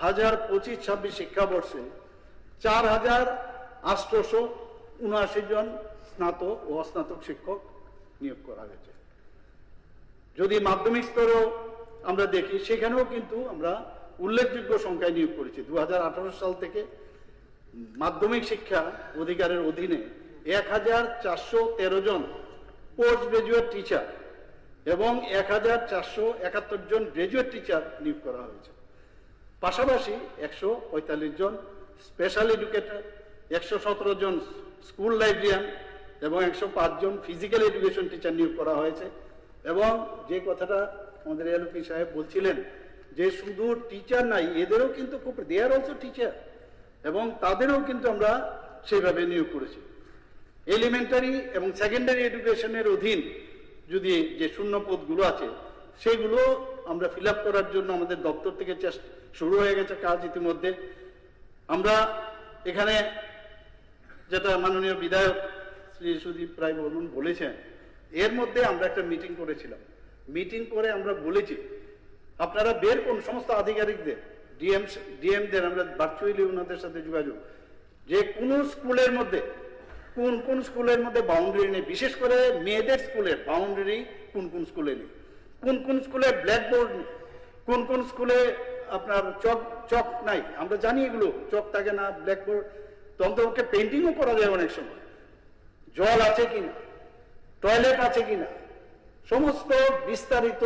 2025-26 শিক্ষাবর্ষে 4,879 জন স্নাতক ও অস্নাতক শিক্ষক নিয়োগ করা হয়েছে। যদি মাধ্যমিক স্তরেও আমরা দেখি, সেখানেও কিন্তু আমরা উল্লেখযোগ্য সংখ্যায় নিয়োগ করেছি। 2018 সাল থেকে মাধ্যমিক শিক্ষা অধিকারের অধীনে 1,413 জন পোস্ট গ্রাজুয়েট টিচার এবং 1,471 জন গ্রাজুয়েট টিচার নিয়োগ করা হয়েছে। পাশাপাশি 145 জন স্পেশাল এডুকেটর, 117 জন স্কুল লাইব্রেরিয়ান এবং 105 জন ফিজিক্যাল এডুকেশন টিচার নিয়োগ করা হয়েছে। এবং যে কথাটা আমাদের এলপি সাহেব বলছিলেন যে শুধু টিচার নাই, এদেরও কিন্তু খুব দে আর অলসো টিচার, এবং তাদেরও কিন্তু আমরা সেইভাবে নিয়োগ করেছি। এলিমেন্টারি এবং সেকেন্ডারি এডুকেশনের অধীন যদি যে শূন্য পদগুলো আছে সেগুলো আমরা ফিল আপ করার জন্য আমাদের দপ্তর থেকে শুরু হয়ে গেছে কাজ ইতিমধ্যে। আমরা এখানে যেটা মাননীয় বিধায়ক শ্রী সুদীপ রায় বর্মন বলেছেন, এর মধ্যে আমরা একটা মিটিং করেছিলাম। মিটিং করে আমরা বলেছি আপনারা বের করুন সমস্ত আধিকারিকদের, ডিএমদের, আমরা ভার্চুয়ালি ওনাদের সাথে যোগাযোগ, যে কোন স্কুলের মধ্যে কোন স্কুলের মধ্যে বাউন্ডারি নেই, বিশেষ করে মেয়েদের স্কুলের বাউন্ডারি কোন স্কুলে নেই, কোন স্কুলে ব্ল্যাকবোর্ড নেই, কোন স্কুলে আপনার চক নাই। আমরা জানি এগুলো চক থাকে না, ব্ল্যাকবোর্ড, তন্ত্রকে পেন্টিংও করা যায় অনেক সময়, জল আছে কিনা, টয়লেট আছে কিনা, সমস্ত বিস্তারিত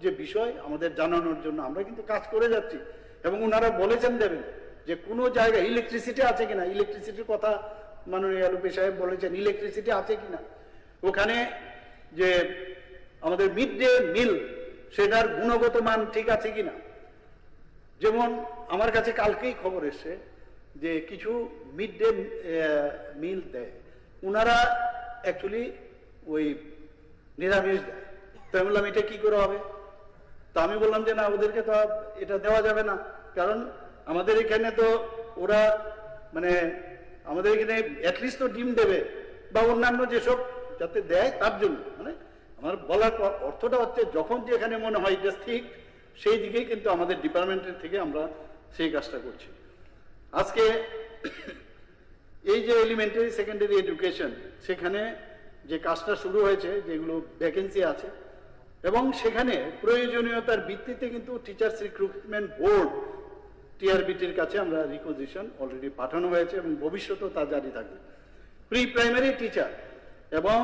যে বিষয় আমাদের জানানোর জন্য আমরা কিন্তু কাজ করে যাচ্ছি। এবং ওনারা বলেছেন দেবেন যে কোনো জায়গায় ইলেকট্রিসিটি আছে কিনা, ইলেকট্রিসিটির কথা মাননীয় এলপি সাহেব বলেছেন, ইলেকট্রিসিটি আছে কিনা, ওখানে যে আমাদের মিড ডে মিল সেটার গুণগত মান ঠিক আছে কিনা। যেমন আমার কাছে কালকেই খবর এসছে যে কিছু মিড ডে মিল দেয়, ওনারা অ্যাকচুয়ালি ওই নিরামিষ দেয়। তো আমি বললাম এটা কি করে হবে? তো আমি বললাম যে না, ওদেরকে তো এটা দেওয়া যাবে না, কারণ আমাদের এখানে তো ওরা মানে আমাদের এখানে অ্যাটলিস্ট তো ডিম দেবে বা অন্যান্য যেসব যাতে দেয়, তার জন্য মানে আমার বলার অর্থটা হচ্ছে যখন যেখানে মনে হয় যে ঠিক সেই দিকেই কিন্তু আমাদের ডিপার্টমেন্টের থেকে আমরা সেই কাজটা করছি। আজকে এই যে এলিমেন্টারি সেকেন্ডারি এডুকেশন, সেখানে যে কাজটা শুরু হয়েছে, যেগুলো ভ্যাকেন্সি আছে, এবং সেখানে প্রয়োজনীয়তার ভিত্তিতে কিন্তু টিচার্স রিক্রুটমেন্ট বোর্ড টিআরবিটির কাছে আমরা রিকোজিশন অলরেডি পাঠানো হয়েছে এবং ভবিষ্যতেও তা জারি থাকবে। প্রি প্রাইমারি টিচার এবং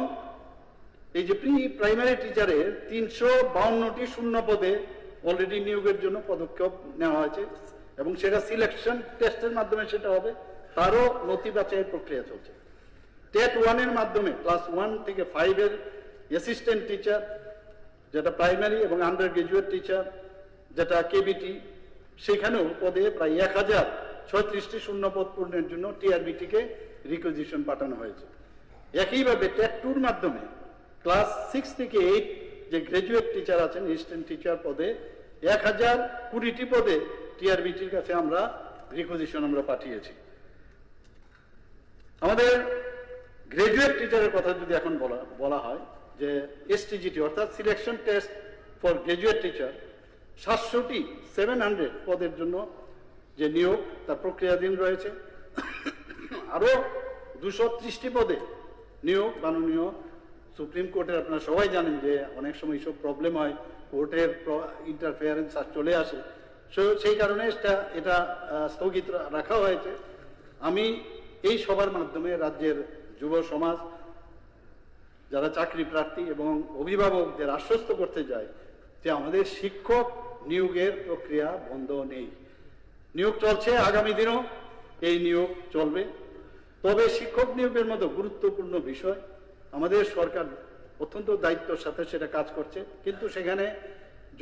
এই যে প্রি প্রাইমারি টিচারের 352টি শূন্য পদে অলরেডি নিয়োগের জন্য পদক্ষেপ নেওয়া হয়েছে এবং সেটা সিলেকশন টেস্টের মাধ্যমে সেটা হবে, তারও নথি বাছাইয়ের প্রক্রিয়া চলছে। টেট 1 এর মাধ্যমে ক্লাস 1 থেকে 5 এর অ্যাসিস্ট্যান্ট টিচার, যেটা প্রাইমারি, এবং আন্ডার গ্রাজুয়েট টিচার যেটা কেবিটি, সেখানেও পদে প্রায় 1036টি শূন্য পদ পূরণের জন্য টিআরবিটিকে রিকোজিশন পাঠানো হয়েছে। একইভাবে টেট 2 মাধ্যমে ক্লাস 6 থেকে 8 যে গ্রাজুয়েট টিচার আছেন, অ্যাসিস্ট্যান্ট টিচার পদে 1020টি পদে টিআরবিটির কাছে আমরা রিকোজিশন আমরা পাঠিয়েছি। আমাদের গ্রাজুয়েট টিচারের কথা যদি এখন বলা হয় যে এসটিজিটি অর্থাৎ selection test for graduate teacher 700 পদের জন্য যে নিয়োগ তার প্রক্রিয়াধীন রয়েছে। আরো 230টি পদে নিয়োগ মাননীয় সুপ্রিম কোর্টের, আপনারা সবাই জানেন যে অনেক সময় সব প্রবলেম হয়, কোর্টের ইন্টারফেয়ারেন্স চলে আসে, সেই কারণে এটা স্থগিত রাখা হয়েছে। আমি এই সবার মাধ্যমে রাজ্যের যুব সমাজ, যারা চাকরি প্রার্থী এবং অভিভাবকদের আশ্বস্ত করতে যায় যে আমাদের শিক্ষক নিয়োগের প্রক্রিয়া বন্ধ নেই, নিয়োগ চলছে, আগামী দিনও এই নিয়োগ চলবে। তবে শিক্ষক নিয়োগের মতো গুরুত্বপূর্ণ বিষয় আমাদের সরকার অত্যন্ত দায়িত্বের সাথে সেটা কাজ করছে, কিন্তু সেখানে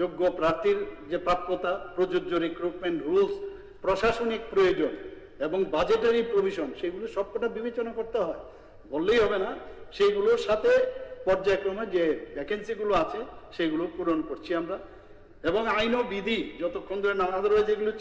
যোগ্য প্রার্থীর যে প্রাপ্যতা, প্রযোজ্য রিক্রুটমেন্ট রুলস, প্রশাসনিক প্রয়োজন এবং বাজেটারি প্রভিশন, সেগুলো সবকটা বিবেচনা করতে হয়, বললেই হবে না। সেইগুলোর সাথে পর্যায়ক্রমে যে ভ্যাকেন্সিগুলো আছে সেগুলো পূরণ করছি আমরা, এবং আইন ও বিধি যতক্ষণ ধরে না, আদারওয়াইজ এগুলো